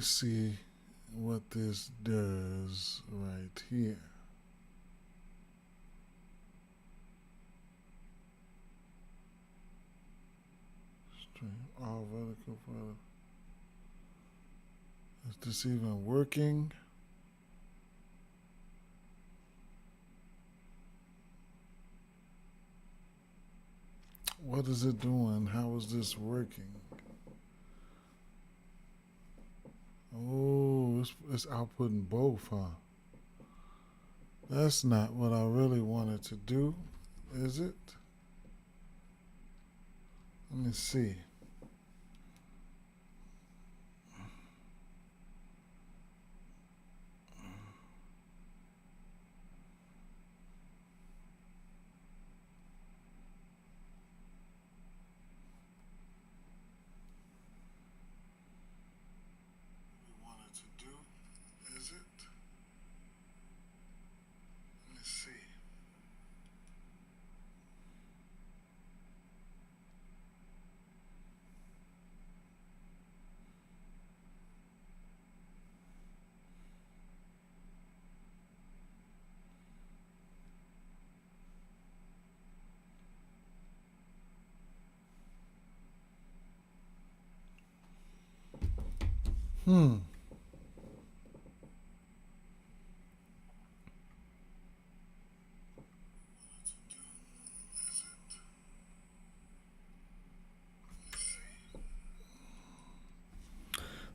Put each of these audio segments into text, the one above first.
see what this does right here. Stream all vertical. Is this even working? What is it doing? How is this working? Oh, it's outputting both, huh? That's not what I really wanted to do, is it? Let me see. What we wanted to do, is it? Let me see. Hmm.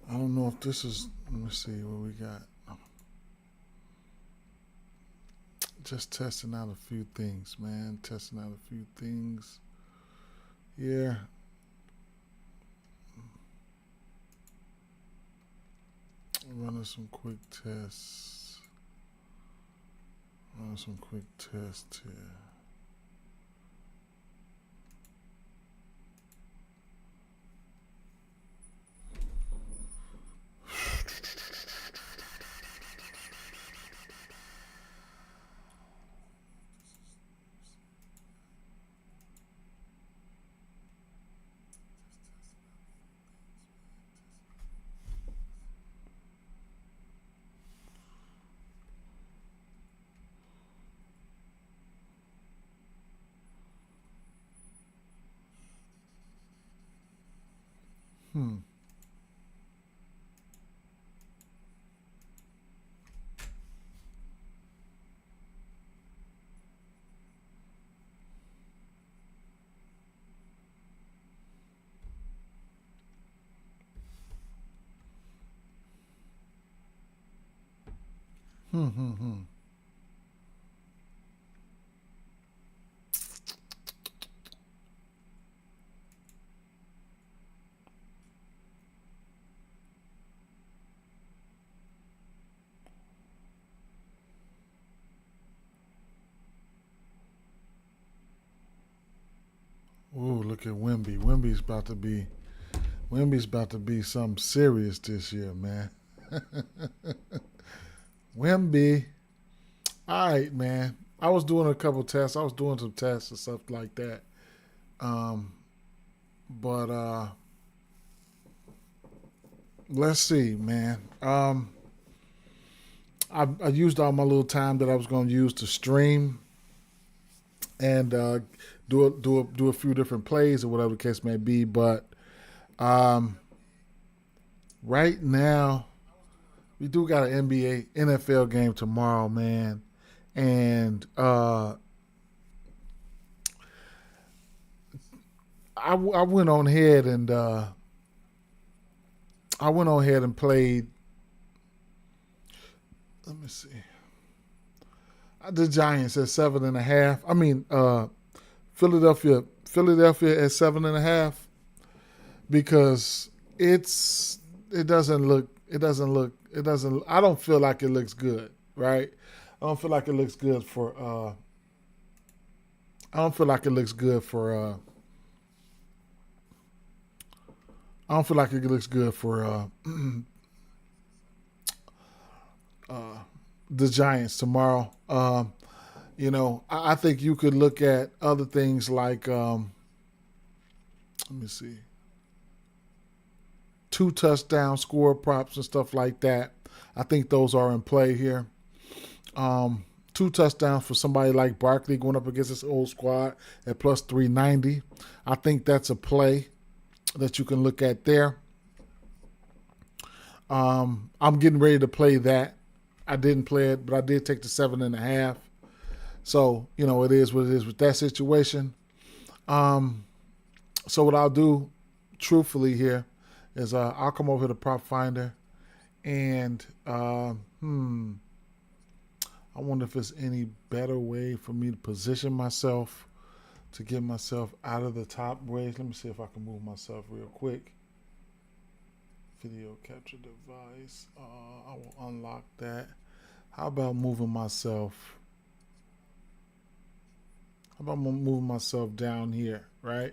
I don't know if this is. Let me see what we got. Just testing out a few things, man. Testing out a few things. Yeah. Running some quick tests. Running some quick tests here. Hmm. Hmm. Hmm. Hmm. Ooh, look at Wimby. Wimby's about to be something serious this year, man. Wimby. All right, man. I was doing a couple tests. I was doing some tests and stuff like that. Um, but let's see, man. I used all my little time that I was going to use to stream and do a few different plays or whatever the case may be. But um, right now, we do got an NBA NFL game tomorrow, man, and I went on ahead and played. Let me see. The Giants at 7.5. I mean, Philadelphia at 7.5 because it doesn't. I don't feel like it looks good, right? I don't feel like it looks good for. I don't feel like it looks good for. I don't feel like it looks good for uh, the Giants tomorrow. I think you could look at other things like let me see, 2 touchdown score props and stuff like that. I think those are in play here. 2 touchdowns for somebody like Barkley going up against this old squad at plus 390. I think that's a play that you can look at there. I'm getting ready to play that. I didn't play it, but I did take the 7.5. So, it is what it is with that situation. So what I'll do, truthfully here, is I'll come over to Prop Finder, and I wonder if there's any better way for me to position myself to get myself out of the top race. Let me see if I can move myself real quick. Video capture device. I will unlock that. How about moving myself? How about moving myself down here, right?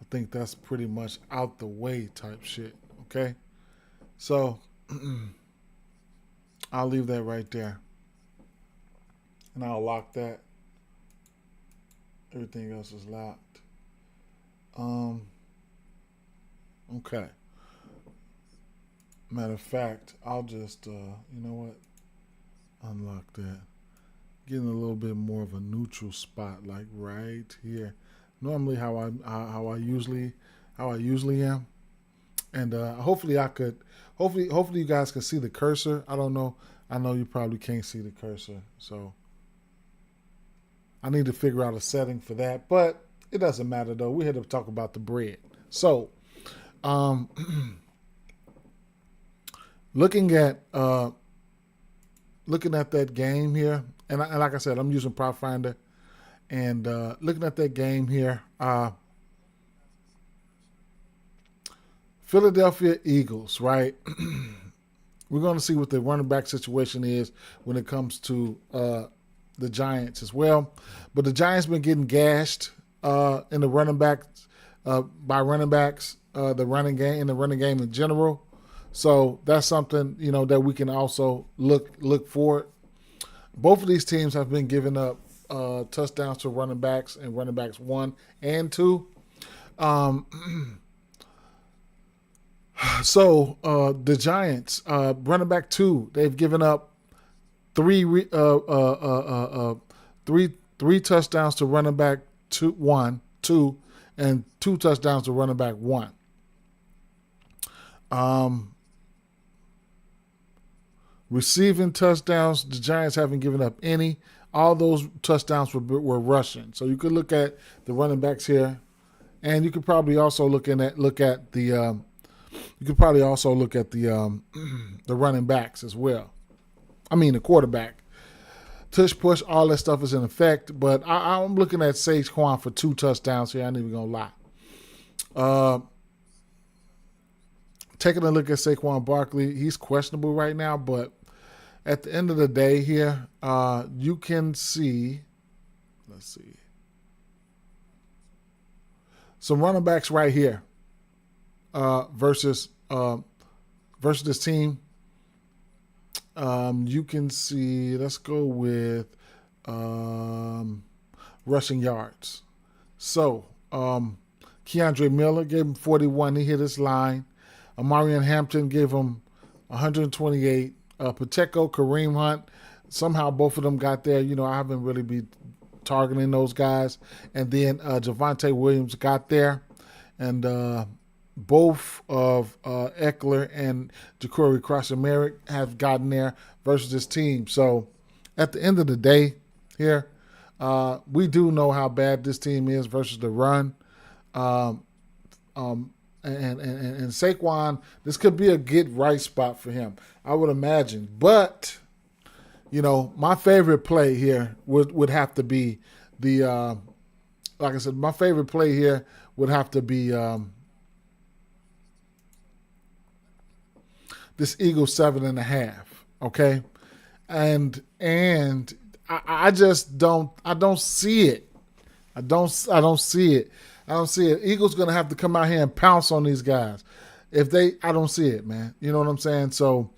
I think that's pretty much out the way type shit, okay? So, I'll leave that right there. And I'll lock that. Everything else is locked. Okay. Matter of fact, I'll just, you know what? Unlock that. Getting a little bit more of a neutral spot, like right here. Normally, how I usually am, and hopefully you guys can see the cursor. I don't know. I know you probably can't see the cursor, so I need to figure out a setting for that. But it doesn't matter though. We're here to talk about the bread. So, looking at that game here, and like I said, I'm using Prop Finder, and looking at that game here, Philadelphia Eagles, right? We're going to see what the running back situation is when it comes to the Giants as well. But the Giants been getting gashed in the running backs by running backs, the running game in general. So that's something that we can also look for. Both of these teams have been giving up touchdowns to running backs and running backs 1 and 2. So the Giants, running back 2, they've given up three touchdowns to running back 2, and 2 touchdowns to running back 1. Receiving touchdowns, the Giants haven't given up any. All those touchdowns were rushing. So you could look at the running backs here, and you could probably also look at the running backs as well. I mean the quarterback. Tush push, all that stuff is in effect, but I'm looking at Saquon for 2 touchdowns here. I ain't even gonna lie. Taking a look at Saquon Barkley, he's questionable right now, but at the end of the day here, you can see, let's see, some running backs right here versus this team. You can see, let's go with rushing yards. So, Keandre Miller gave him 41. He hit his line. Amarian Hampton gave him 128. Pacheco, Kareem Hunt, somehow both of them got there. I haven't really been targeting those guys. And then Javonte Williams got there. And both of Eckler and Ja'Cory Cross-Merrick have gotten there versus this team. So at the end of the day here, we do know how bad this team is versus the run. And Saquon, this could be a get right spot for him, I would imagine. But, my favorite play here would have to be the, like I said, my favorite play here would have to be this Eagles 7.5. Okay, and I just don't see it. I don't see it. Eagles going to have to come out here and pounce on these guys. I don't see it, man. You know what I'm saying? So,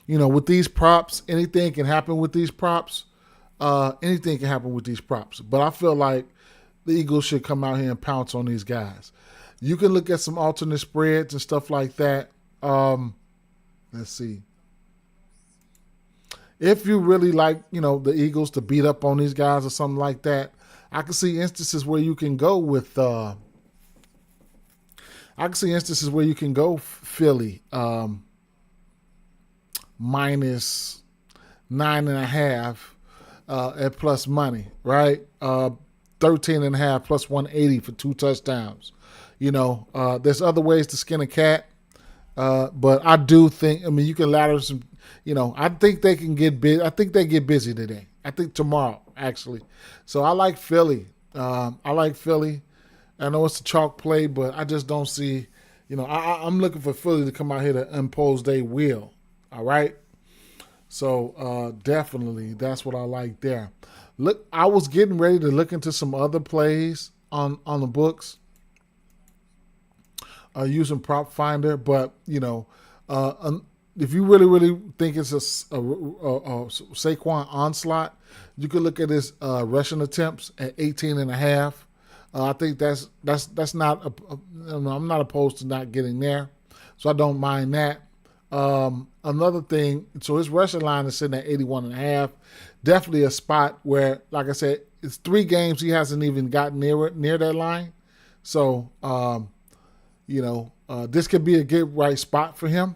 with these props, anything can happen with these props. But I feel like the Eagles should come out here and pounce on these guys. You can look at some alternate spreads and stuff like that. Let's see. If you really like, the Eagles to beat up on these guys or something like that, I can see instances where you can go with. I can see instances where you can go Philly minus 9.5 at plus money, right? 13.5 plus 180 for 2 touchdowns. There's other ways to skin a cat, but I do think. I mean, you can ladder some. I think they can get busy. I think they get busy today. I think tomorrow, actually. So I like Philly. I know it's a chalk play, but I just don't see. I'm looking for Philly to come out here to impose their will. All right. So definitely, that's what I like there. Look, I was getting ready to look into some other plays on the books using Prop Finder, but if you really think it's a Saquon onslaught, you could look at his rushing attempts at 18.5. I think that's not. I'm not opposed to not getting there, so I don't mind that. Another thing, so his rushing line is sitting at 81.5. Definitely a spot where, like I said, it's 3 games he hasn't even gotten near that line. So, this could be a good right spot for him.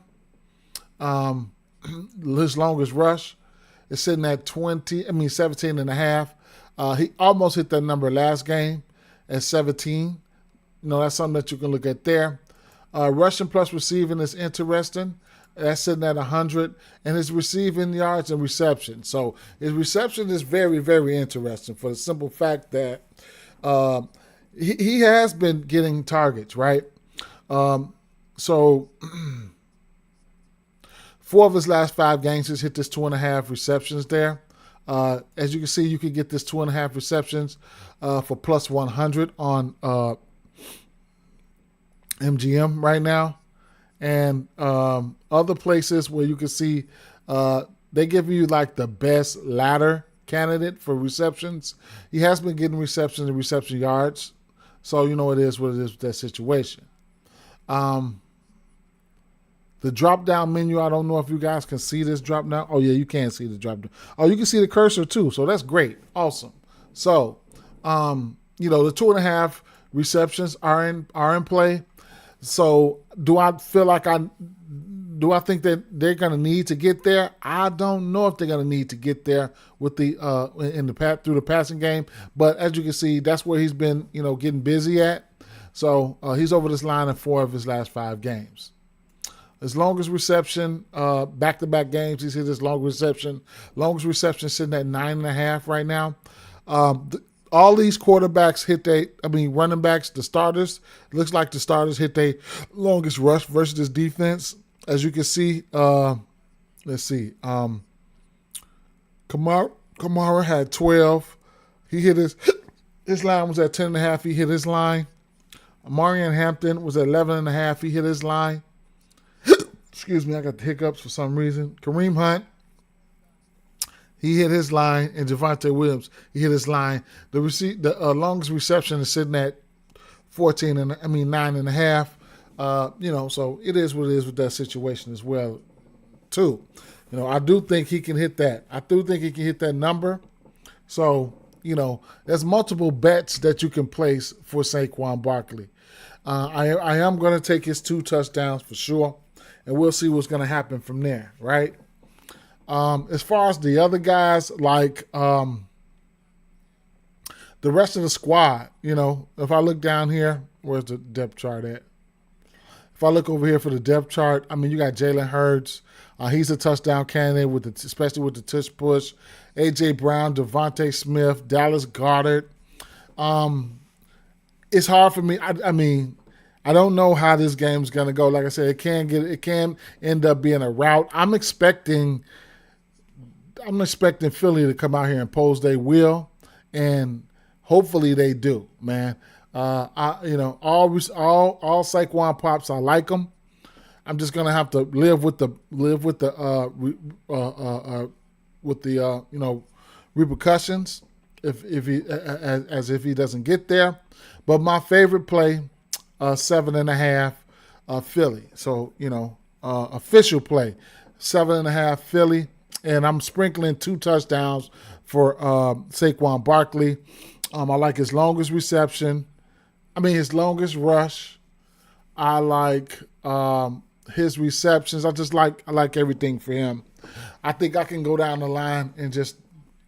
His longest rush is sitting at 17.5. He almost hit that number last game at 17. That's something that you can look at there. Rushing plus receiving is interesting. That's sitting at 100, and his receiving yards and reception. So his reception is very, very interesting for the simple fact that he has been getting targets, right? So 4 of his last 5 games, he's hit this 2.5 receptions there. As you can see, you can get this 2.5 receptions for plus 100 on MGM right now. And other places where you can see they give you like the best ladder candidate for receptions. He has been getting receptions and reception yards. So it is what it is with that situation. The drop-down menu, I don't know if you guys can see this drop-down. Oh, yeah, you can see the drop-down. Oh, you can see the cursor, too. So that's great. Awesome. So, the 2.5 receptions are in play. So, do I think that they're going to need to get there? I don't know if they're going to need to get there with through the passing game. But as you can see, that's where he's been, getting busy at. So, he's over this line in 4 of his last 5 games. His longest reception, back-to-back games, he's hit his longest reception. Longest reception sitting at 9.5 right now. All these quarterbacks running backs, the starters, it looks like the starters hit their longest rush versus this defense. As you can see, let's see. Kamara had 12. He hit his line was at 10.5. He hit his line. Marion Hampton was at 11.5. He hit his line. Excuse me, I got the hiccups for some reason. Kareem Hunt, he hit his line, and Javonte Williams, he hit his line. The longest reception is sitting at 9.5. So it is what it is with that situation as well, too. I do think he can hit that. I do think he can hit that number. So, there's multiple bets that you can place for Saquon Barkley. I am going to take his 2 touchdowns for sure. And we'll see what's going to happen from there, right? As far as the other guys, like the rest of the squad, if I look down here, where's the depth chart at? If I look over here for the depth chart, you got Jalen Hurts. He's a touchdown candidate, especially with the tush push. A.J. Brown, Devontae Smith, Dallas Goedert. It's hard for me. I don't know how this game's going to go. Like I said, it can end up being a rout. I'm expecting Philly to come out here and impose their will, and hopefully they do, man. All Saquon pops, I like them. I'm just gonna have to live with the repercussions if he doesn't get there. But my favorite play. 7.5 Philly. So, official play. 7.5 Philly, and I'm sprinkling 2 touchdowns for Saquon Barkley. I like his longest reception. His longest rush. I like his receptions. I like everything for him. I think I can go down the line and just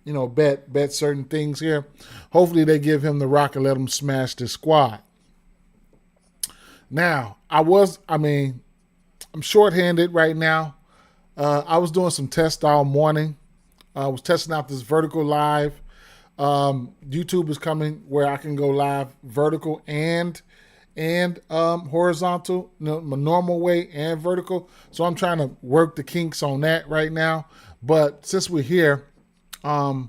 bet certain things here. Hopefully they give him the rock and let him smash this squad. Now I'm shorthanded right now. I was doing some tests all morning. I was testing out this vertical live. YouTube is coming where I can go live vertical and horizontal, my normal way and vertical. So I'm trying to work the kinks on that right now. But since we're here, I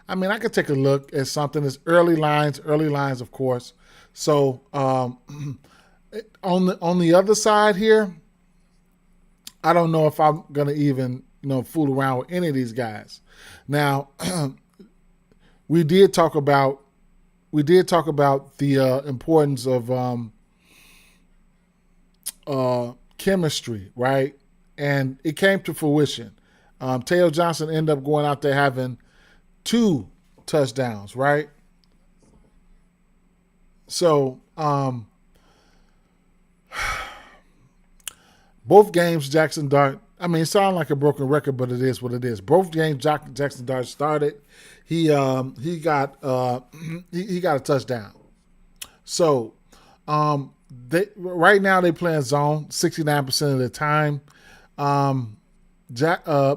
could take a look at something. It's early lines, of course. So on the other side here, I don't know if I'm gonna even fool around with any of these guys. Now, we did talk about the importance of chemistry, right? And it came to fruition. Teo Johnson ended up going out there having 2 touchdowns, right? So both games, Jackson Dart. It sounds like a broken record, but it is what it is. Both games, Jackson Dart started. He got a touchdown. So right now they playing zone 69% of the time.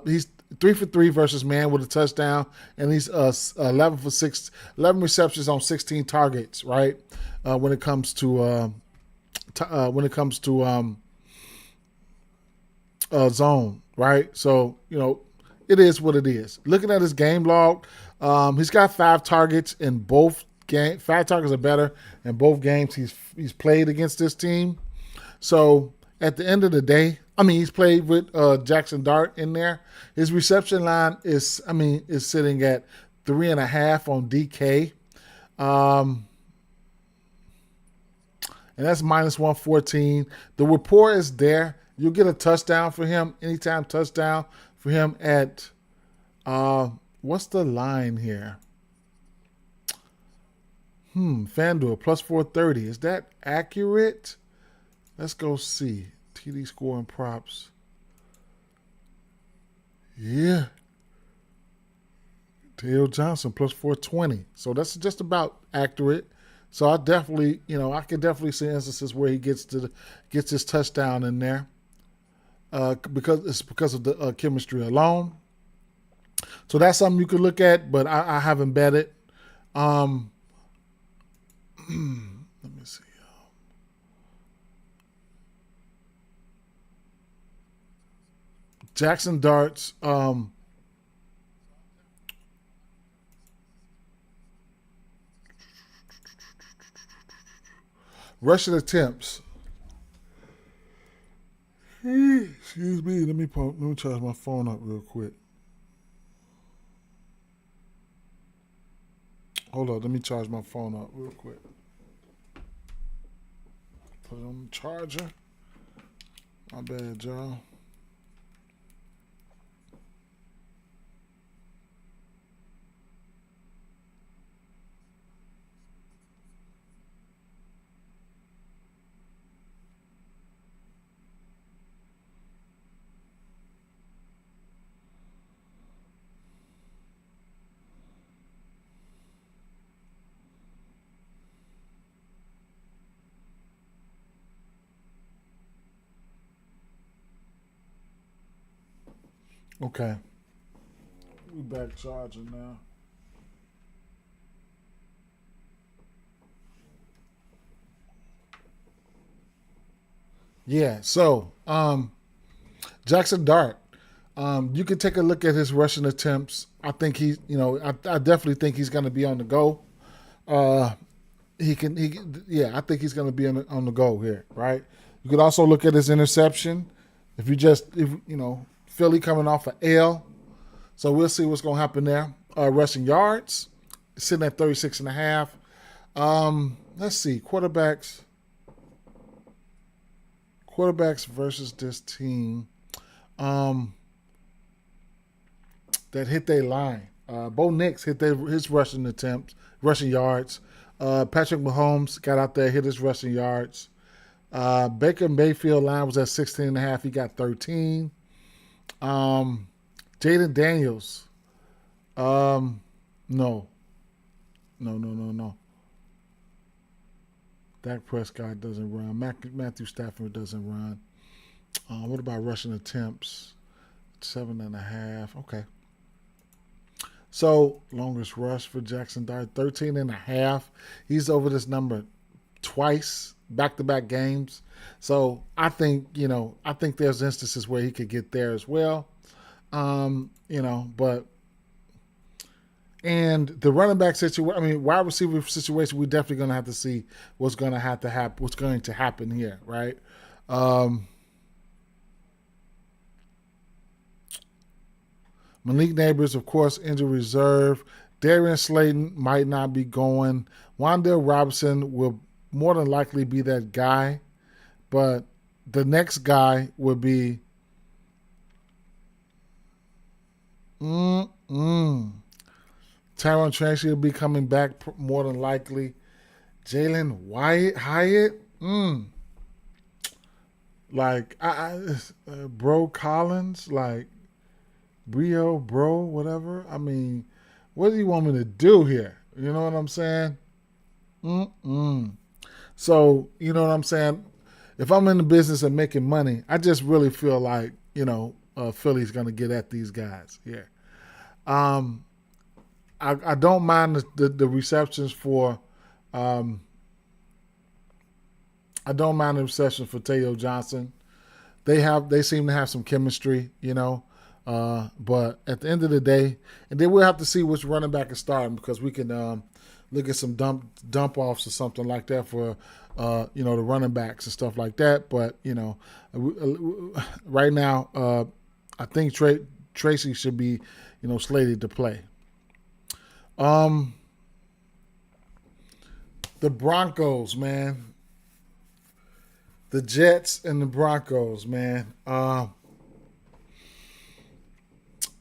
He's 3 for 3 versus man with a touchdown, and he's 11 for 6, 11 receptions on 16 targets. Right when it comes to zone, right? So it is what it is. Looking at his game log, he's got 5 targets in both games. 5 targets or better in both games he's played against this team. So at the end of the day, he's played with Jackson Dart in there. His reception line is sitting at 3.5 on DK. And that's minus 114. The rapport is there. You'll get a touchdown for him, anytime touchdown for him at, what's the line here? FanDuel, plus 430. Is that accurate? Let's go see. TD scoring props. Yeah. Teo Johnson, plus 420. So that's just about accurate. So I definitely, I can definitely see instances where he gets his touchdown in there. Because of the chemistry alone. So that's something you could look at, but I haven't bet it. Let me see. Jackson Dart's rushing attempts. Excuse me. Let me charge my phone up real quick. Hold on. Let me charge my phone up real quick. Put it on the charger. My bad, y'all. Okay. We back charging now. Yeah, so Jackson Dart. You can take a look at his rushing attempts. I think I definitely think he's going to be on the go. I think he's going to be on the go here, right? You could also look at his interception. If Philly coming off an L, so we'll see what's going to happen there. Rushing yards, sitting at 36.5. Let's see, quarterbacks quarterbacks versus this team that hit their line. Bo Nix hit his rushing yards. Patrick Mahomes got out there, hit his rushing yards. Baker Mayfield line was at 16.5. He got 13. Jaden Daniels. No. Dak Prescott doesn't run. Matthew Stafford doesn't run. What about rushing attempts? 7.5. Okay. So, longest rush for Jackson Dart, 13.5. He's over this number twice, back-to-back games. So, I think there's instances where he could get there as well. But and the running back situation, wide receiver situation, we're definitely going to have to see what's going to happen here, right? Malik Neighbors, of course, injury reserve. Darian Slayton might not be going. Wan'Dale Robinson will more than likely be that guy, but the next guy would be Tyron Tracy will be coming back more than likely. Jalen Hyatt, Bro Collins, Bro, whatever. What do you want me to do here? You know what I'm saying? So, you know what I'm saying? If I'm in the business of making money, I just really feel like, Philly's going to get at these guys here. I don't mind the receptions for I don't mind the receptions for Teo Johnson. They seem to have some chemistry, but at the end of the day, and then we'll have to see which running back is starting, because we can look at some dump offs or something like that for the running backs and stuff like that. But right now, I think Tracy should be slated to play. The Broncos, man. The Jets and the Broncos, man.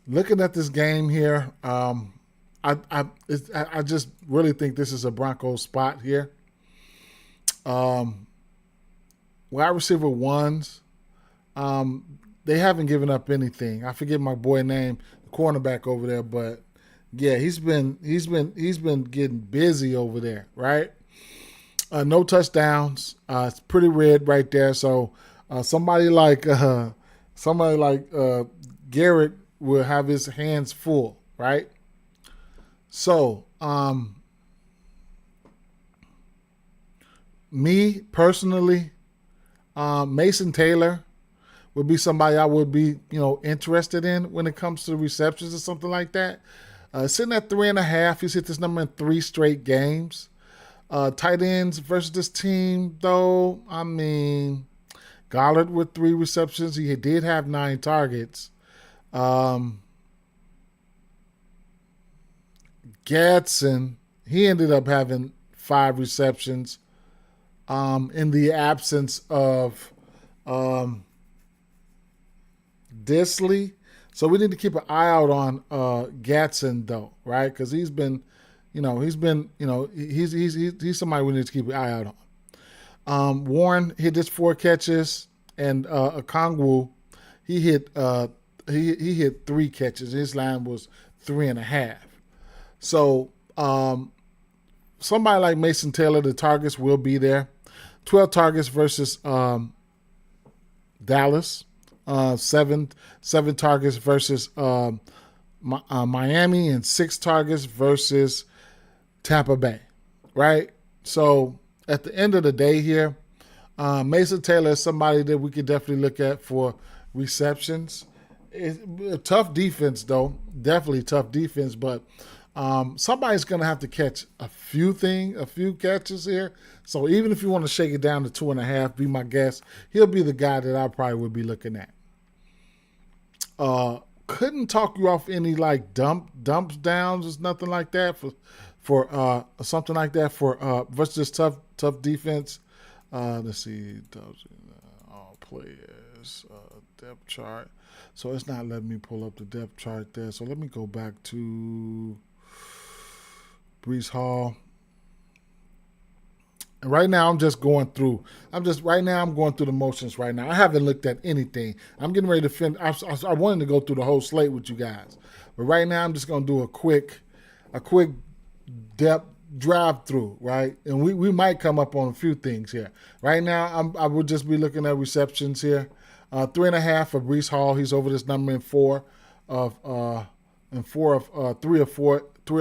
Looking at this game here, I just really think this is a Broncos spot here. Wide receiver ones, they haven't given up anything. I forget my boy name, the cornerback over there, but yeah, he's been getting busy over there, right? No touchdowns. It's pretty red right there. So somebody like Garrett will have his hands full, right? So me personally, Mason Taylor would be somebody I would be interested in when it comes to receptions or something like that. Sitting at 3.5, he's hit this number in 3 straight games. Tight ends versus this team, though, Goddard with 3 receptions. He did have 9 targets. Gadsden, he ended up having 5 receptions in the absence of Disley. So we need to keep an eye out on Gadsden, though, right? Because he's somebody we need to keep an eye out on. Warren hit his 4 catches, and Okongwu, he hit 3 catches. His line was 3.5. So somebody like Mason Taylor, the targets will be there. 12 targets versus Dallas. 7 targets versus Miami, and 6 targets versus Tampa Bay, right? So at the end of the day here, Mason Taylor is somebody that we could definitely look at for receptions. It's a tough defense, though. Definitely tough defense, but somebody's going to have to catch a few catches here. So even if you want to shake it down to 2.5, be my guest, he'll be the guy that I probably would be looking at. Couldn't talk you off any dumps downs or nothing like that for something like that for versus tough defense. Let's see, players depth chart. So it's not letting me pull up the depth chart there. So let me go back to Brees Hall. And right now I'm just going through. I'm going through the motions right now. I haven't looked at anything. I'm getting ready to finish. I wanted to go through the whole slate with you guys, but right now I'm just going to do a quick depth drive through, right? And we might come up on a few things here. Right now I would just be looking at receptions here. 3.5 for Brees Hall. He's over this number in three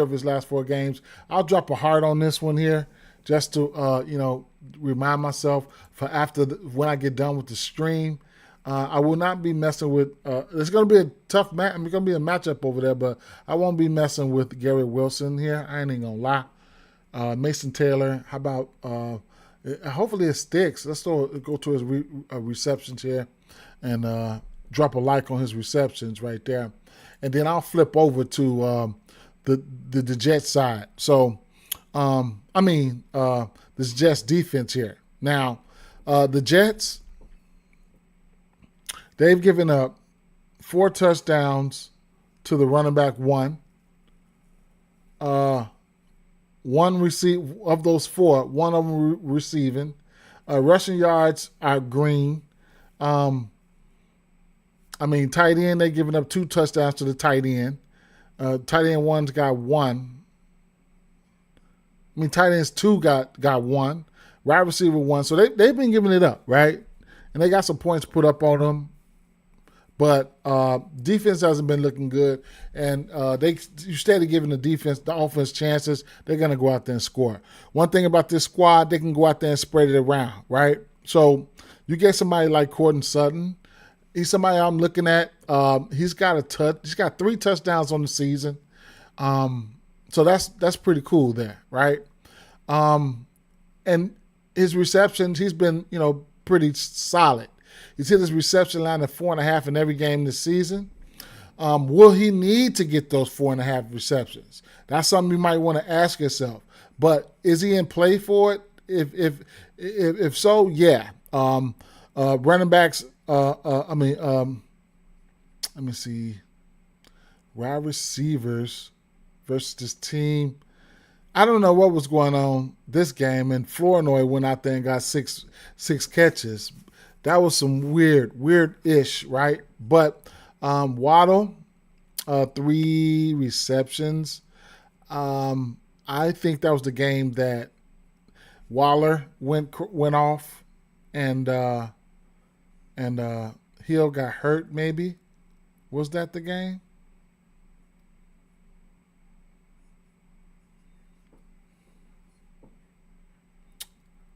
of his last 4 games. I'll drop a heart on this one here, just to remind myself for when I get done with the stream. I will not be messing with. It's going to be a tough match. It's going to be a matchup over there, but I won't be messing with Garrett Wilson here. I ain't even gonna lie. Mason Taylor. How about? Hopefully it sticks. Let's go to his receptions here, and drop a like on his receptions right there, and then I'll flip over to the Jets side. So. This Jets defense here. Now, the Jets, they've given up 4 touchdowns to the running back 1. One receive of those 4, one of them receiving. Rushing yards are green. Tight end, they've given up 2 touchdowns to the tight end. Tight end 1's got 1. Tight ends 2 got 1. Wide receiver 1. So they've been giving it up, right? And they got some points put up on them. But defense hasn't been looking good. And you steady giving the offense chances, they're going to go out there and score. One thing about this squad, they can go out there and spread it around, right? So you get somebody like Courtland Sutton. He's somebody I'm looking at. He's got 3 touchdowns on the season. So that's pretty cool there, right? And his receptions, he's been, pretty solid. He's hit his reception line at 4.5 in every game this season. Will he need to get those 4.5 receptions? That's something you might want to ask yourself. But is he in play for it? If so, yeah. Running backs. Let me see. Wide receivers versus this team. I don't know what was going on this game, and Flournoy went out there and got six catches. That was some weird-ish, right? But Waddle, 3 receptions. I think that was the game that Waller went off, and Hill got hurt. Maybe was that the game?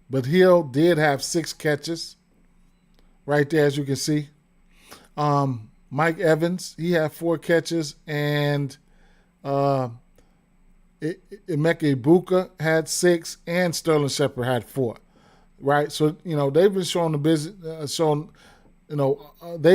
But Hill did have 6 catches right there, as you can see. Mike Evans, he had 4 catches, and Emeka Ibuka had 6, and Sterling Shepard had 4. Right, so they've been showing they've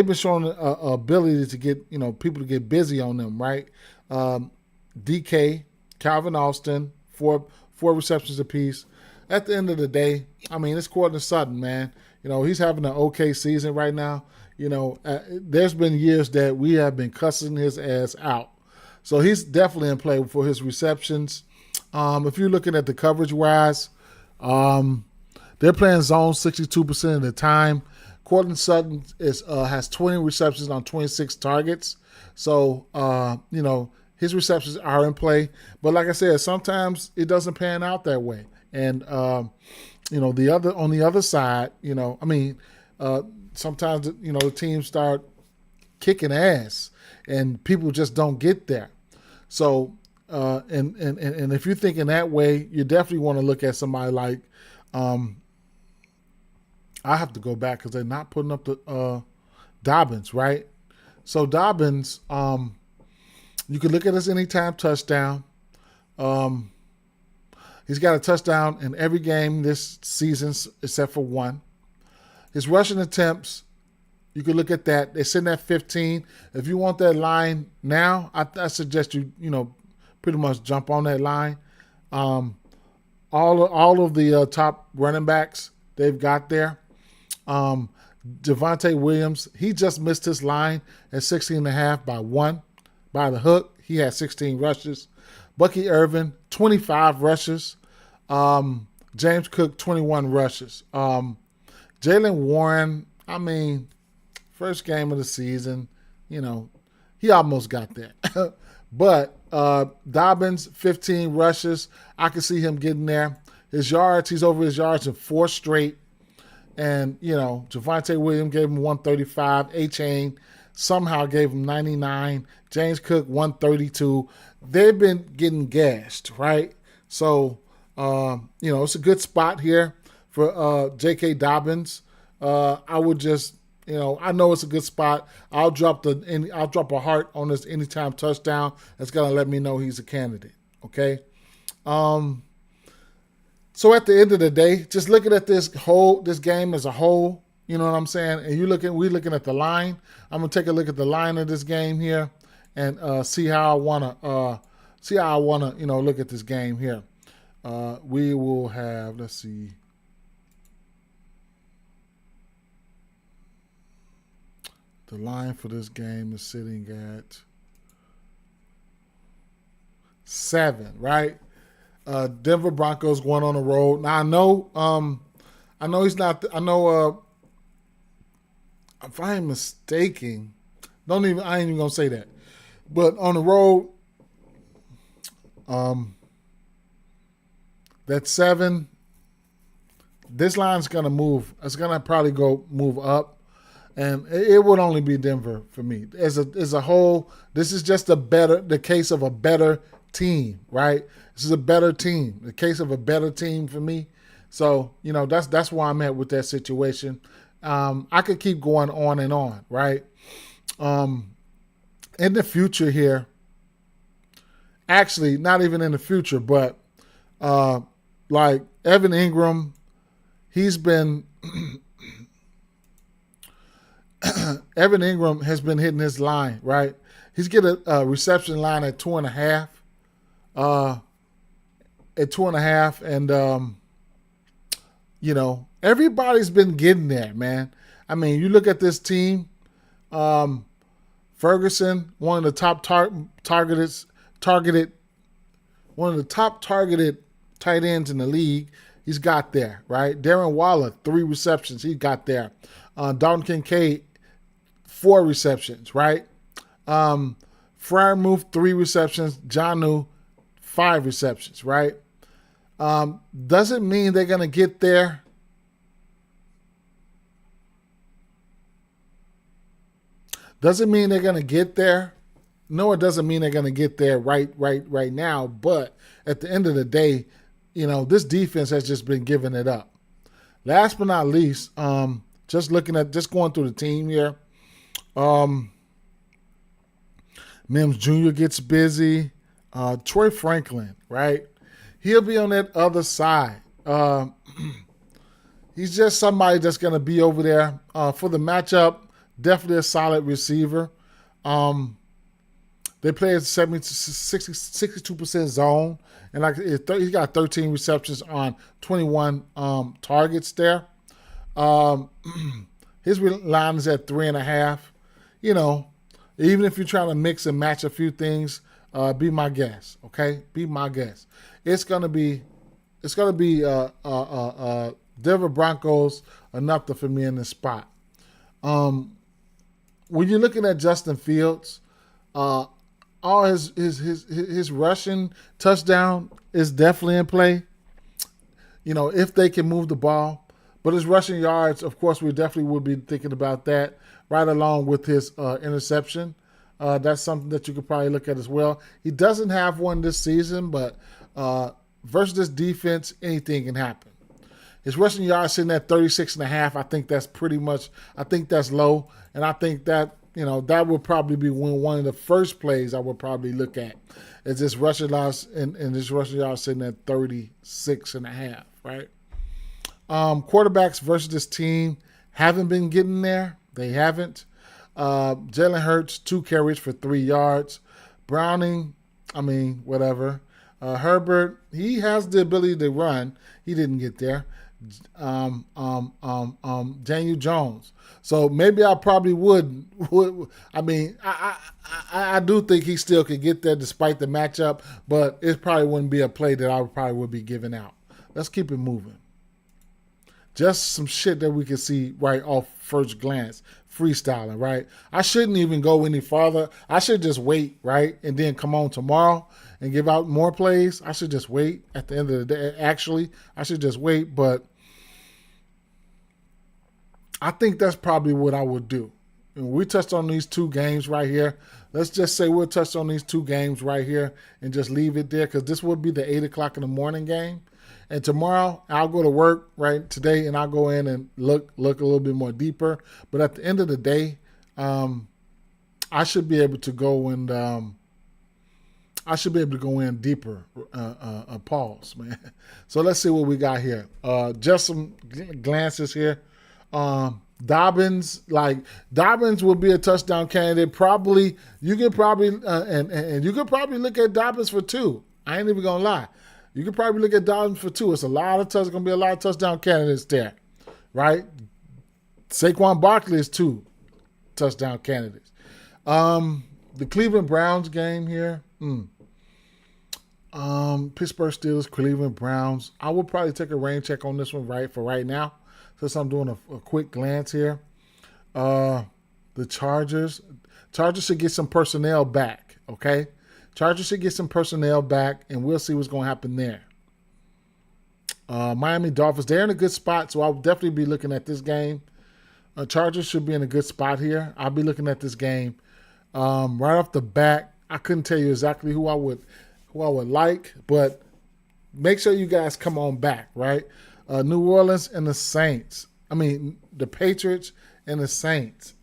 been showing ability to get people to get busy on them. Right, DK, Calvin Austin, 4 receptions apiece. At the end of the day, it's Courtland Sutton, man. He's having an okay season right now. There's been years that we have been cussing his ass out. So he's definitely in play for his receptions. If you're looking at the coverage-wise, they're playing zone 62% of the time. Courtland Sutton has 20 receptions on 26 targets. So, his receptions are in play. But like I said, sometimes it doesn't pan out that way. And on the other side, sometimes the teams start kicking ass, and people just don't get there. So and if you're thinking that way, you definitely want to look at somebody like I have to go back because they're not putting up the Dobbins, right? So Dobbins, you can look at his anytime touchdown. He's got a touchdown in every game this season except for 1. His rushing attempts, you can look at that. They're sitting at 15. If you want that line now, I suggest you pretty much jump on that line. All of the top running backs they've got there. Javonte Williams, he just missed his line at 16.5 by the hook. He had 16 rushes. Bucky Irvin, 25 rushes. James Cook, 21 rushes. Jaylen Warren, I mean, first game of the season, he almost got that. But Dobbins, 15 rushes. I can see him getting there. His yards, he's over his yards in 4 straight. And, Javonte Williams gave him 135. A-Chain somehow gave him 99. James Cook, 132. They've been getting gashed, right? So, it's a good spot here for J.K. Dobbins. I would just, I know it's a good spot. I'll drop a heart on this anytime touchdown. That's going to let me know he's a candidate, okay? So at the end of the day, just looking at this game as a whole, you know what I'm saying? And we're looking at the line. I'm gonna take a look at the line of this game here, and see how I wanna look at this game here. We will have, let's see. The line for this game is sitting at 7, right? Denver Broncos going on the road. Now I know he's not. I know. If I am mistaken, I ain't even gonna say that. But on the road, that 7. This line's gonna move. It's gonna probably move up, and it would only be Denver for me as a whole. This is just the case of a better team, right? This is a better team. The case of a better team for me. So, that's where I'm at with that situation. I could keep going on and on, right? In the future here, actually, not even in the future, but like Evan Ingram, he's been Evan Ingram has been hitting his line, right? He's getting a reception line at 2.5. At 2.5, and everybody's been getting there, man. I mean, you look at this team. Ferguson, one of the top targeted, one of the top targeted tight ends in the league. He's got there, right? Darren Waller, 3 receptions. He got there. Dalton Kincaid, 4 receptions, right? Freiermuth, 3 receptions. Jonnu, 5 receptions, right? Doesn't mean they're going to get there. Doesn't mean they're going to get there. No, it doesn't mean they're going to get there right now. But at the end of the day, this defense has just been giving it up. Last but not least, just going through the team here. Mims Jr. gets busy. Troy Franklin, right? He'll be on that other side. He's just somebody that's going to be over there for the matchup. Definitely a solid receiver. They play at 62% zone, and he's got 13 receptions on 21 targets there. His line is at 3.5. Even if you're trying to mix and match a few things, be my guest. Okay, be my guest. It's gonna be Denver Broncos enough for me in this spot. When you're looking at Justin Fields, all his rushing touchdown is definitely in play. If they can move the ball, but his rushing yards, of course, we definitely would be thinking about that, right along with his interception. That's something that you could probably look at as well. He doesn't have one this season, but versus this defense, anything can happen. His rushing yards sitting at 36.5. I think that's low. And I think that, that would probably be one of the first plays I would probably look at. Is this rushing yards and this rushing yards sitting at 36.5, right? Quarterbacks versus this team haven't been getting there. They haven't. Jalen Hurts, 2 carries for 3 yards. Browning, whatever. Herbert, he has the ability to run. He didn't get there. Daniel Jones. So maybe I probably would. I mean, I do think he still could get there despite the matchup, but it probably wouldn't be a play that I probably would be giving out. Let's keep it moving. Just some shit that we can see right off first glance. Freestyling, right? I shouldn't even go any farther. I should just wait, right? And then come on tomorrow and give out more plays. I should just wait at the end of the day. Actually, I should just wait, but I think that's probably what I would do. And we touched on these two games right here. Let's just say we'll touch on these two games right here and just leave it there because this would be the 8 o'clock in the morning game. And tomorrow I'll go to work right today and I'll go in and look a little bit more deeper. But at the end of the day, I should be able to go and I should be able to go in deeper. Pause, man. So let's see what we got here. Just some glances here. Dobbins will be a touchdown candidate. Probably you could probably and you could probably look at Dobbins for 2. I ain't even gonna lie. You could probably look at Dobbins for 2. It's gonna be a lot of touchdown candidates there, right? Saquon Barkley is 2 touchdown candidates. The Cleveland Browns game here. Pittsburgh Steelers, Cleveland Browns. I will probably take a rain check on this one right now. Since I'm doing a quick glance here. The Chargers should get some personnel back, okay? Chargers should get some personnel back, and we'll see what's going to happen there. Miami Dolphins, they're in a good spot, so I'll definitely be looking at this game. Chargers should be in a good spot here. I'll be looking at this game. Right off the bat, I couldn't tell you exactly who I would like, but make sure you guys come on back, right? New Orleans and the Saints. I mean, the Patriots and the Saints.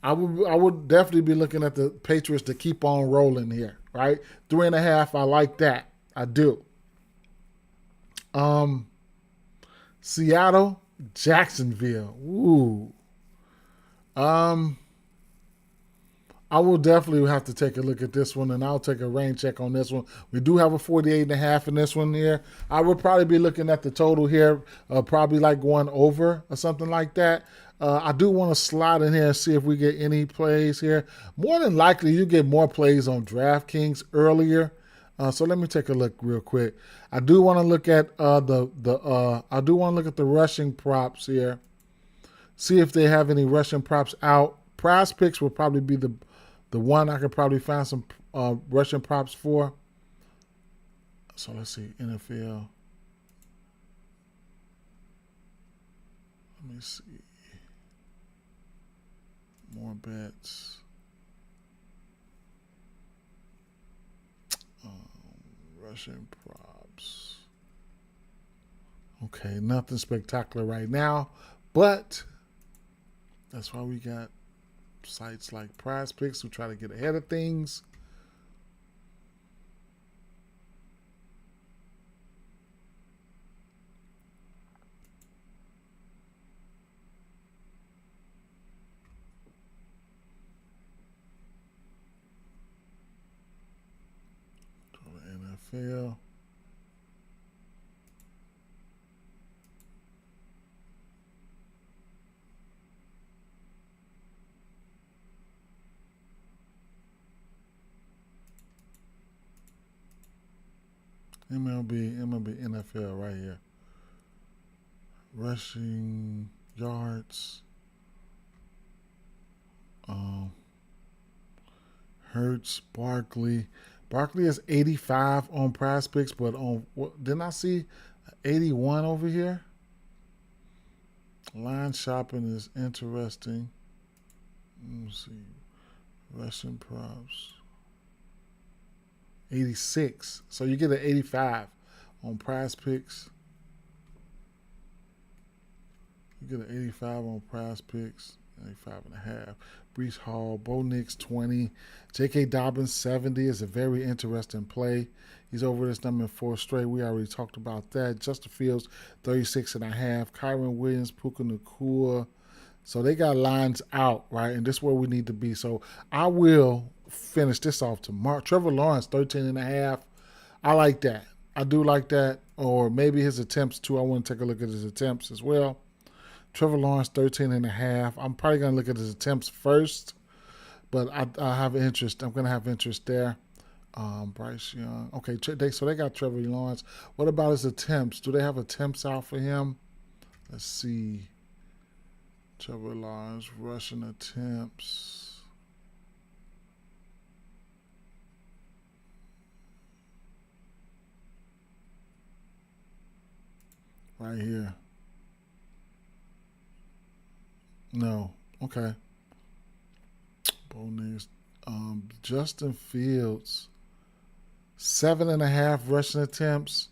I would definitely be looking at the Patriots to keep on rolling here, right? 3.5, I like that. I do. Seattle, Jacksonville. Ooh. I will definitely have to take a look at this one, and I'll take a rain check on this one. We do have a 48.5 in this one here. I would probably be looking at the total here, probably like going over or something like that. I do want to slide in here and see if we get any plays here. More than likely, you get more plays on DraftKings earlier. So let me take a look real quick. I do want to look at the rushing props here. See if they have any rushing props out. Prize Picks will probably be the one I could probably find some rushing props for. So let's see, NFL. Let me see. More bets. Rushing props. Okay, nothing spectacular right now, but that's why we got sites like Prize Picks who try to get ahead of things. NFL. MLB, NFL right here. Rushing yards. Hurts, Barkley. Barkley is 85 on Prize Picks, but on didn't I see 81 over here? Line shopping is interesting. Let me see. Rushing props. 86. So you get an 85 on Prize Picks. You get an 85 on Prize Picks. 85.5. Brees Hall, Bo Nix 20. J.K. Dobbins 70 is a very interesting play. He's over this number in 4 straight. We already talked about that. Justin Fields 36.5. Kyron Williams, Puka Nacua. So they got lines out, right? And this is where we need to be. So I will finish this off tomorrow. Trevor Lawrence 13.5. I like that. I do like that. Or maybe his attempts too. I want to take a look at his attempts as well. Trevor Lawrence, 13.5. I'm probably going to look at his attempts first, but I have interest. I'm going to have interest there. Bryce Young. Okay, so they got Trevor Lawrence. What about his attempts? Do they have attempts out for him? Let's see. Trevor Lawrence, rushing attempts. Right here. No. Okay. Bo Nix. Justin Fields. 7.5 rushing attempts.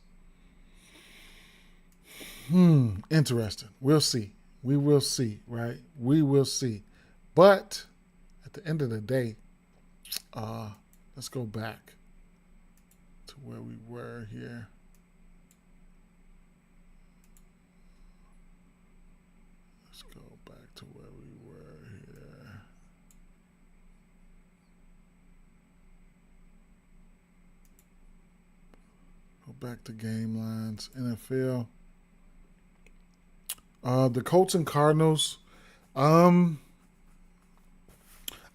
Interesting. We'll see. We will see, right? We will see. But at the end of the day, let's go back to where we were here. Let's go back to where we were here. Go back to game lines. NFL. The Colts and Cardinals. I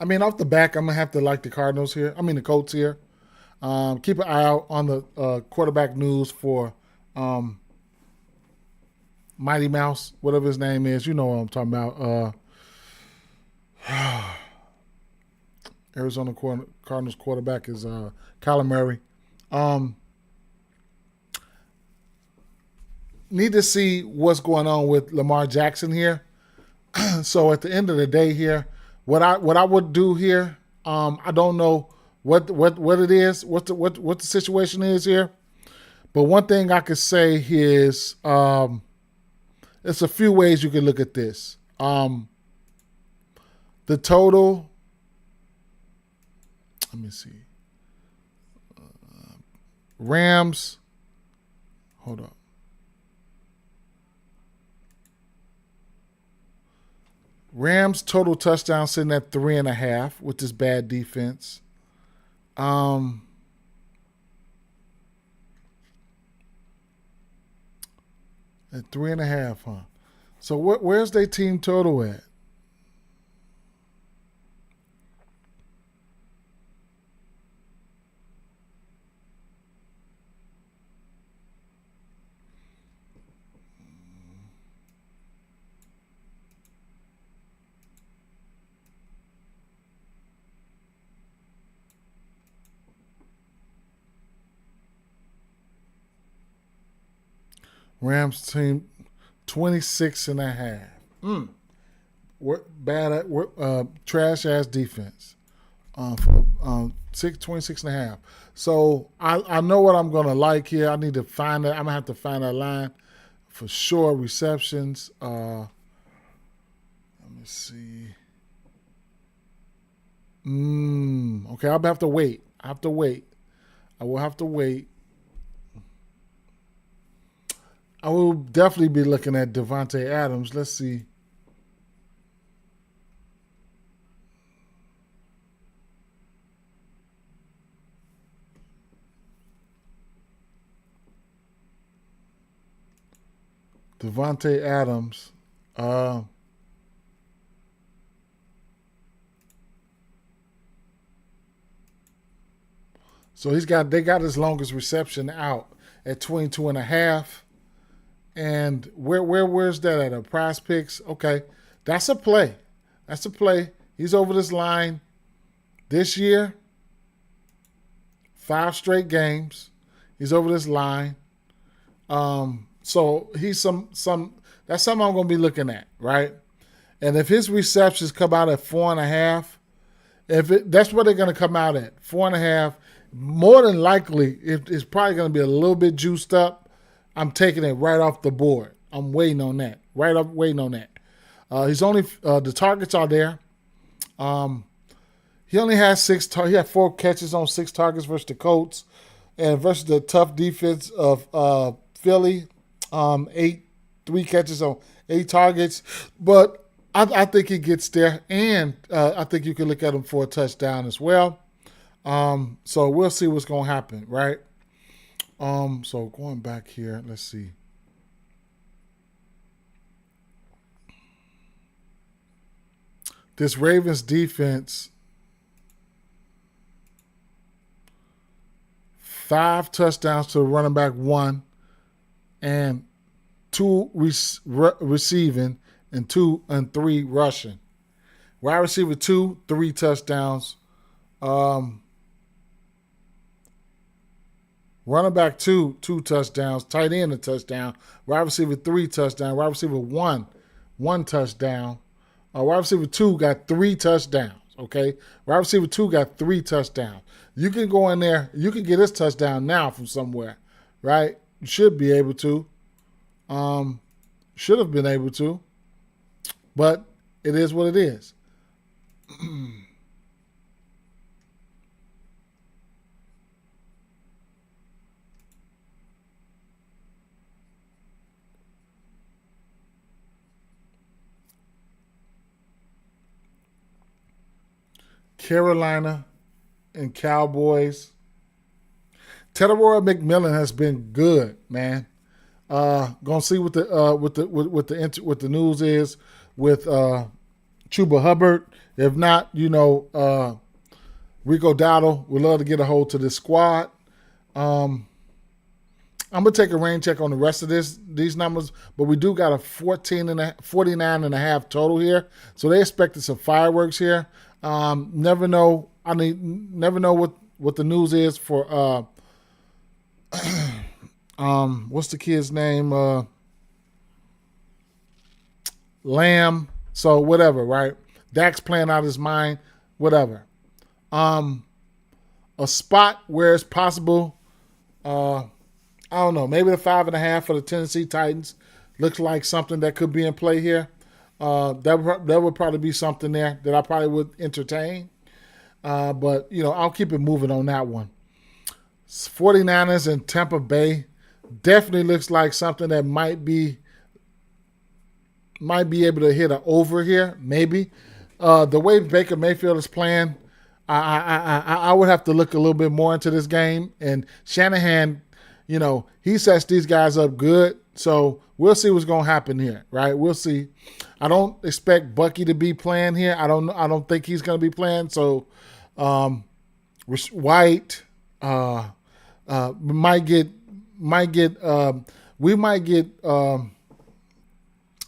mean, off the back, I'm gonna have to like the Cardinals here. I mean, the Colts here. Keep an eye out on the quarterback news for Mighty Mouse, whatever his name is. You know what I'm talking about. Arizona Cardinals quarterback is Kyler Murray. Need to see what's going on with Lamar Jackson here. So at the end of the day here, what I would do here, I don't know what it is, what the situation is here. But one thing I could say is there's a few ways you can look at this. The total, let me see. Rams, hold up. Rams total touchdown sitting at 3.5 with this bad defense. At 3.5, huh? So where's their team total at? Rams team 26.5. We're bad at trash ass defense. For 26.5. So I know what I'm gonna like here. I need to find that. I'm gonna have to find that line for sure. Receptions. Let me see. Okay, I'll have to wait. I will have to wait. I will definitely be looking at Devontae Adams. Let's see. Devontae Adams. So they got his longest reception out at 22.5. And where's that at? A Prize Picks? Okay, that's a play. He's over this line this year. 5 straight games. He's over this line. So he's some. That's something I'm going to be looking at, right? And if his receptions come out at 4.5, that's what they're going to come out at 4.5. More than likely, it's probably going to be a little bit juiced up. I'm taking it right off the board. I'm waiting on that. Waiting on that. He's only the targets are there. He only has he had 4 catches on 6 targets versus the Colts, and versus the tough defense of Philly, 3 catches on 8 targets. But I think he gets there, and I think you can look at him for a touchdown as well. So we'll see what's going to happen, right? So going back here, let's see. This Ravens defense, 5 touchdowns to the running back, 1, and 2 receiving, and 2 and 3 rushing. Wide receiver 2, 3 touchdowns. Running back 2, 2 touchdowns. Tight end a touchdown. Wide receiver 3 touchdown. Wide receiver 1, 1 touchdown. Wide receiver 2 got 3 touchdowns. Okay, wide receiver 2 got 3 touchdowns. You can go in there. You can get this touchdown now from somewhere, right? You should be able to. Should have been able to, but it is what it is. Carolina and Cowboys. Teteroy McMillan has been good, man. Gonna see what the news is with Chuba Hubbard. If not, Rico Dowdle would love to get a hold to this squad. I'm gonna take a rain check on the rest of these numbers, but we do got a 49.5 total here, so they expected some fireworks here. Never know. Never know what the news is for. What's the kid's name? Lamb. So whatever, right? Dak's playing out his mind. Whatever. A spot where it's possible. I don't know. Maybe the 5.5 for the Tennessee Titans looks like something that could be in play here. That would probably be something there that I probably would entertain. But, I'll keep it moving on that one. 49ers and Tampa Bay definitely looks like something that might be able to hit an over here, maybe. The way Baker Mayfield is playing, I would have to look a little bit more into this game. And Shanahan, he sets these guys up good. So we'll see what's going to happen here, right? We'll see. I don't expect Bucky to be playing here. I don't think he's going to be playing. So White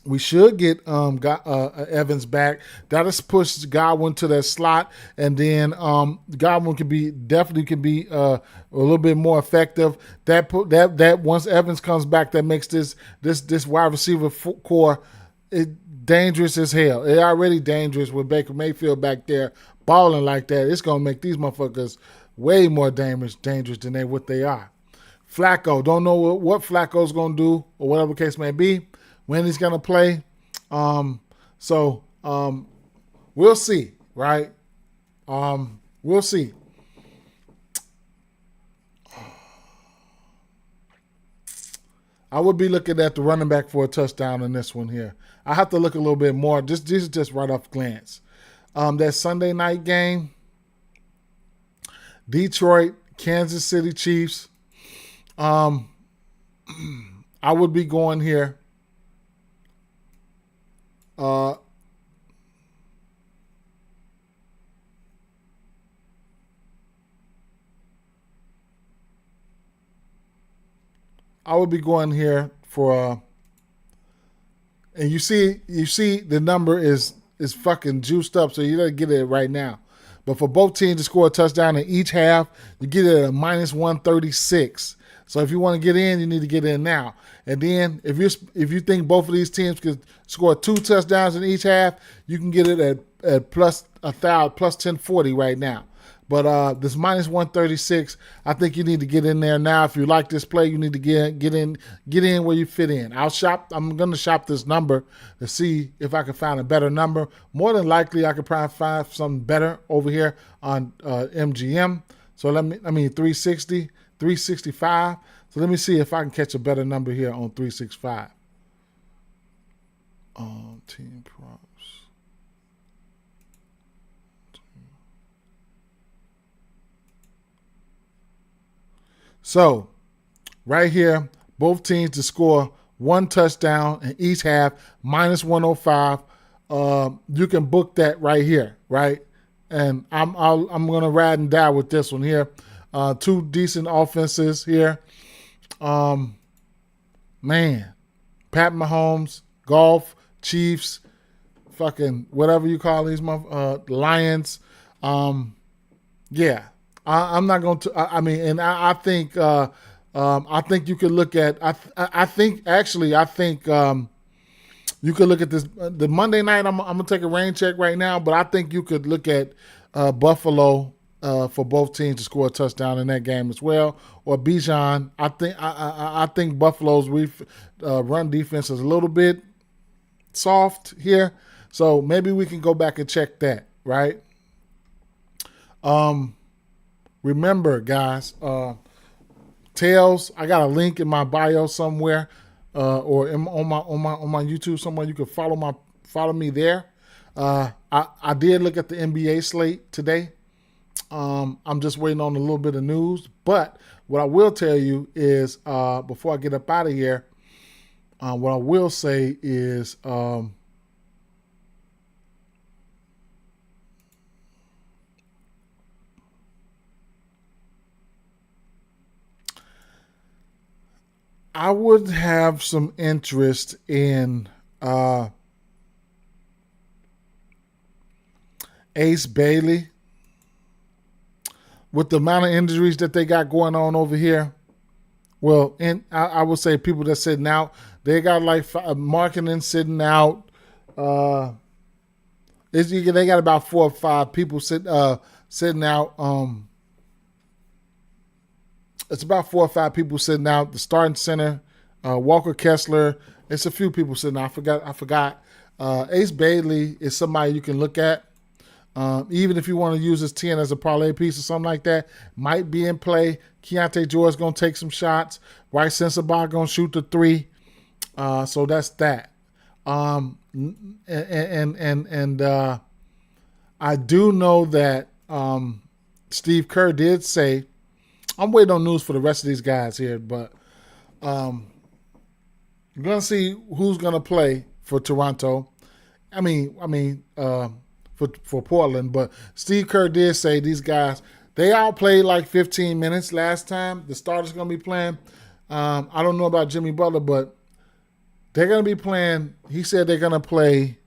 we should get Evans back. That'll push Godwin to that slot, and then Godwin can be a little bit more effective. That once Evans comes back, that makes this wide receiver core dangerous as hell. They're already dangerous with Baker Mayfield back there balling like that. It's gonna make these motherfuckers way more dangerous than what they are. Flacco, don't know what Flacco's gonna do or whatever the case may be, when he's gonna play. So we'll see, right? We'll see. I would be looking at the running back for a touchdown in this one here. I have to look a little bit more. This is just right off glance. That Sunday night game, Detroit, Kansas City Chiefs. I would be going here. I would be going here for, and you see the number is fucking juiced up, so you gotta get it right now. But for both teams to score a touchdown in each half, you get it at a -136. So if you want to get in, you need to get in now. And then if you think both of these teams could score 2 touchdowns in each half, you can get it at plus 1040 right now. But this -136, I think you need to get in there now. If you like this play, you need to get in where you fit in. I'm going to shop this number to see if I can find a better number. More than likely, I could probably find something better over here on MGM. So 360, 365. So let me see if I can catch a better number here on 365. Team props. So right here, both teams to score 1 touchdown in each half, -105. You can book that right here, right? And I'm gonna ride and die with this one here. 2 decent offenses here. Man, Pat Mahomes, golf, Chiefs, fucking whatever you call these Lions. Yeah, I'm not going to. I mean, and I think you could look at. I think you could look at this the Monday night. I'm gonna take a rain check right now, but I think you could look at Buffalo for both teams to score a touchdown in that game as well, or Bijan. I think Buffalo's run defense is a little bit soft here, so maybe we can go back and check that, right? Remember, guys, Tails. I got a link in my bio somewhere, or on my YouTube somewhere. You can follow me there. I did look at the NBA slate today. I'm just waiting on a little bit of news. But what I will tell you is, before I get up out of here, what I will say is, I would have some interest in Ace Bailey. With the amount of injuries that they got going on over here, well, and I would say people that sitting out, they got like marketing sitting out. They got about 4 or 5 people sitting out. It's about 4 or 5 people sitting out. The starting center, Walker Kessler. It's a few people sitting out. I forgot. Ace Bailey is somebody you can look at. Even if you want to use his 10 as a parlay piece or something like that, might be in play. Keontae George going to take some shots. Bryce Sensabaugh going to shoot the 3. So that's that. I do know that Steve Kerr did say, I'm waiting on news for the rest of these guys here, but I'm going to see who's going to play for Toronto. For Portland, but Steve Kerr did say these guys, they all played like 15 minutes last time. The starter's going to be playing. I don't know about Jimmy Butler, but they're going to be playing. He said they're going to play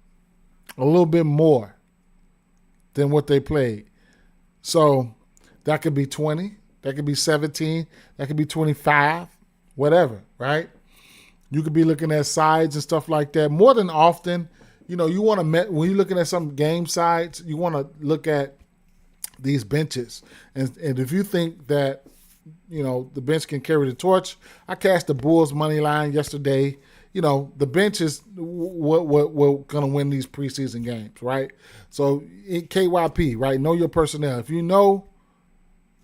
a little bit more than what they played. So that could be 20. That could be 17. That could be 25. Whatever, right? You could be looking at sides and stuff like that. More than often, you want to when you're looking at some game sides, you want to look at these benches, and if you think that the bench can carry the torch, I cashed the Bulls money line yesterday. The bench is what going to win these preseason games, right? So KYP, right? Know your personnel. If you know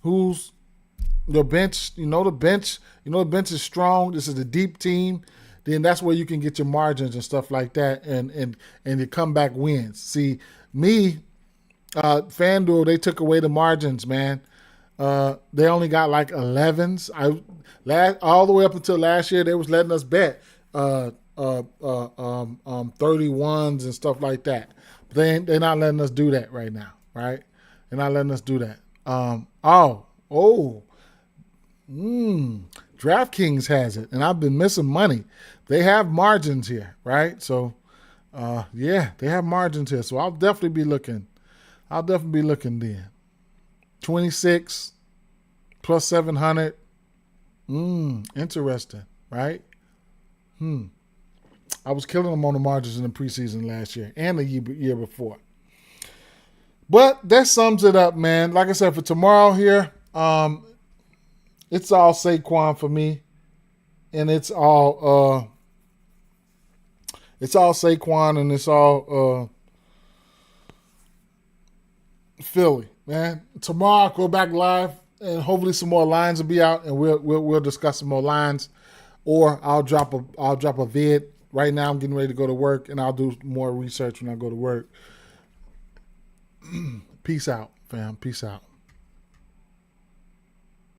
who's your bench, the bench is strong. This is a deep team. Then that's where you can get your margins and stuff like that, and your comeback wins. See, me, FanDuel, they took away the margins, man. They only got like 11s. All the way up until last year, they was letting us bet 31s and stuff like that. But they're not letting us do that right now, right? They're not letting us do that. DraftKings has it, and I've been missing money. They have margins here, right? So, they have margins here. So I'll definitely be looking. Then. 26 plus 700. Interesting, right? I was killing them on the margins in the preseason last year and the year before. But that sums it up, man. Like I said, for tomorrow here, it's all Saquon for me, and it's all Saquon, and it's all Philly, man. Tomorrow I'll go back live, and hopefully some more lines will be out, and we'll discuss some more lines, or I'll drop a vid. Right now I'm getting ready to go to work, and I'll do more research when I go to work. Peace out, fam. Peace out.